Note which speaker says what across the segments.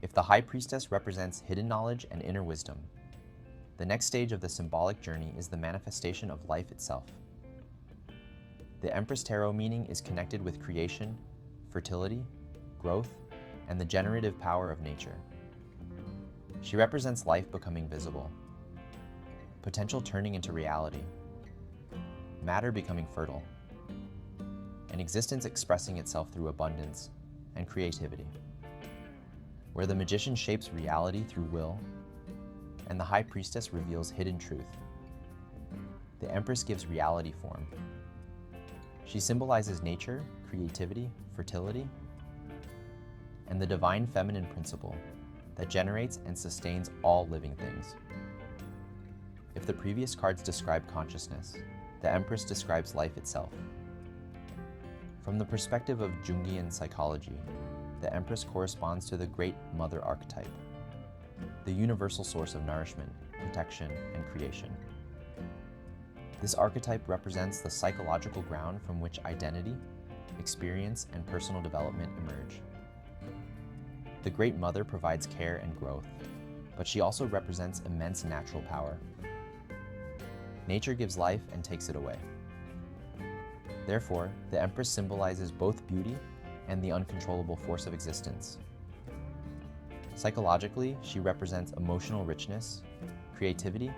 Speaker 1: If the High Priestess represents hidden knowledge and inner wisdom, the next stage of the symbolic journey is the manifestation of life itself. The Empress Tarot meaning is connected with creation, fertility, growth, and the generative power of nature. She represents life becoming visible, potential turning into reality, matter becoming fertile, and existence expressing itself through abundance and creativity. Where the magician shapes reality through will, and the High Priestess reveals hidden truth, the Empress gives reality form. She symbolizes nature, creativity, fertility, and the divine feminine principle that generates and sustains all living things. If the previous cards describe consciousness, the Empress describes life itself. From the perspective of Jungian psychology, the Empress corresponds to the Great Mother archetype, the universal source of nourishment, protection, and creation. This archetype represents the psychological ground from which identity, experience, and personal development emerge. The Great Mother provides care and growth, but she also represents immense natural power. Nature gives life and takes it away. Therefore, the Empress symbolizes both beauty and the uncontrollable force of existence. Psychologically, she represents emotional richness, creativity,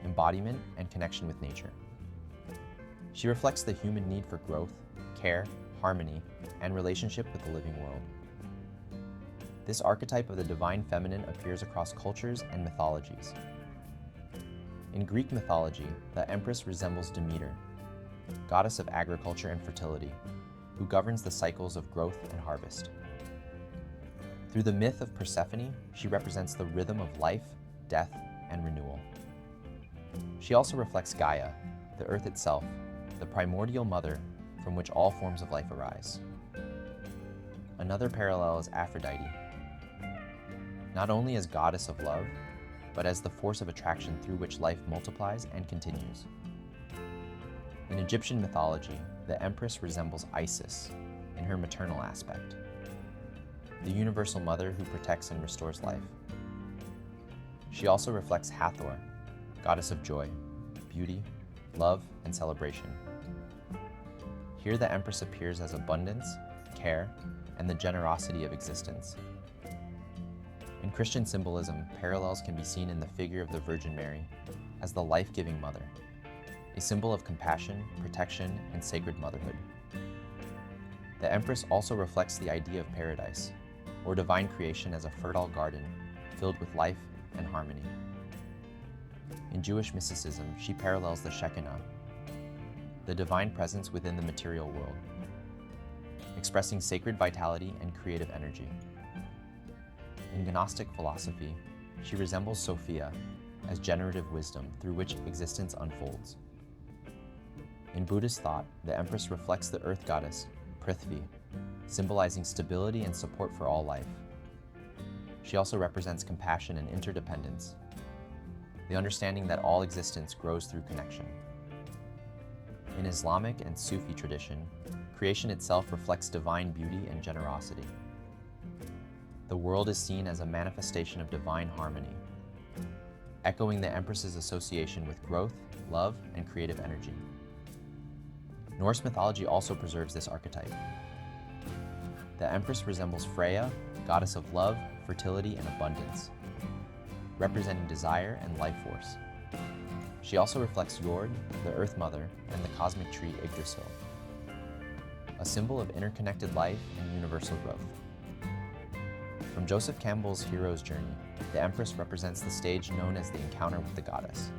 Speaker 1: embodiment, and connection with nature. She reflects the human need for growth, care, harmony, and relationship with the living world. This archetype of the divine feminine appears across cultures and mythologies. In Greek mythology, the Empress resembles Demeter, goddess of agriculture and fertility, who governs the cycles of growth and harvest. Through the myth of Persephone, she represents the rhythm of life, death, and renewal. She also reflects Gaia, the earth itself, the primordial mother from which all forms of life arise. Another parallel is Aphrodite, not only as goddess of love, but as the force of attraction through which life multiplies and continues. In Egyptian mythology, the Empress resembles Isis in her maternal aspect, the universal mother who protects and restores life. She also reflects Hathor, goddess of joy, beauty, love, and celebration. Here the Empress appears as abundance, care, and the generosity of existence. In Christian symbolism, parallels can be seen in the figure of the Virgin Mary as the life-giving mother, a symbol of compassion, protection, and sacred motherhood. The Empress also reflects the idea of paradise, or divine creation, as a fertile garden filled with life and harmony. In Jewish mysticism, she parallels the Shekhinah, the divine presence within the material world, expressing sacred vitality and creative energy. In Gnostic philosophy, she resembles Sophia as generative wisdom through which existence unfolds. In Buddhist thought, the Empress reflects the earth goddess, Prithvi, symbolizing stability and support for all life. She also represents compassion and interdependence, the understanding that all existence grows through connection. In Islamic and Sufi tradition, creation itself reflects divine beauty and generosity. The world is seen as a manifestation of divine harmony, echoing the Empress's association with growth, love, and creative energy. Norse mythology also preserves this archetype. The Empress resembles Freyja, goddess of love, fertility, and abundance, representing desire and life force. She also reflects Jord, the Earth Mother, and the cosmic tree Yggdrasil, a symbol of interconnected life and universal growth. From Joseph Campbell's hero's journey, the Empress represents the stage known as the encounter with the goddess,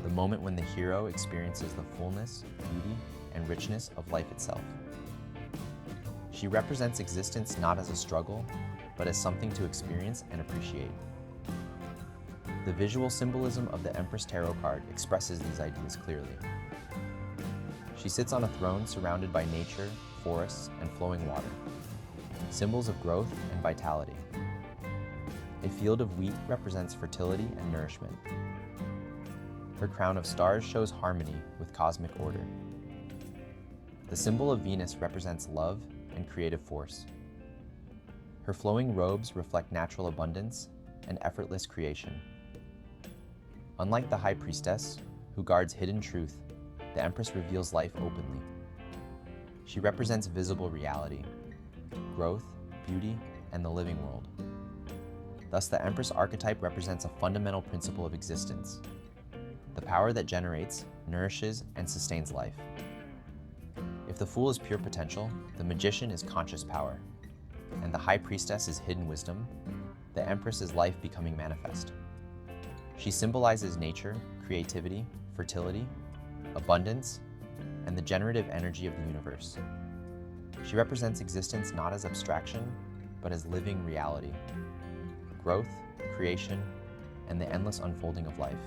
Speaker 1: the moment when the hero experiences the fullness, beauty, and richness of life itself. She represents existence not as a struggle, but as something to experience and appreciate. The visual symbolism of the Empress Tarot card expresses these ideas clearly. She sits on a throne surrounded by nature, forests, and flowing water, symbols of growth and vitality. A field of wheat represents fertility and nourishment. Her crown of stars shows harmony with cosmic order. The symbol of Venus represents love and creative force. Her flowing robes reflect natural abundance and effortless creation. Unlike the High Priestess, who guards hidden truth, the Empress reveals life openly. She represents visible reality, growth, beauty, and the living world. Thus, the Empress archetype represents a fundamental principle of existence, the power that generates, nourishes, and sustains life. If the Fool is pure potential, the Magician is conscious power, and the High Priestess is hidden wisdom, the Empress is life becoming manifest. She symbolizes nature, creativity, fertility, abundance, and the generative energy of the universe. She represents existence not as abstraction, but as living reality, growth, creation, and the endless unfolding of life.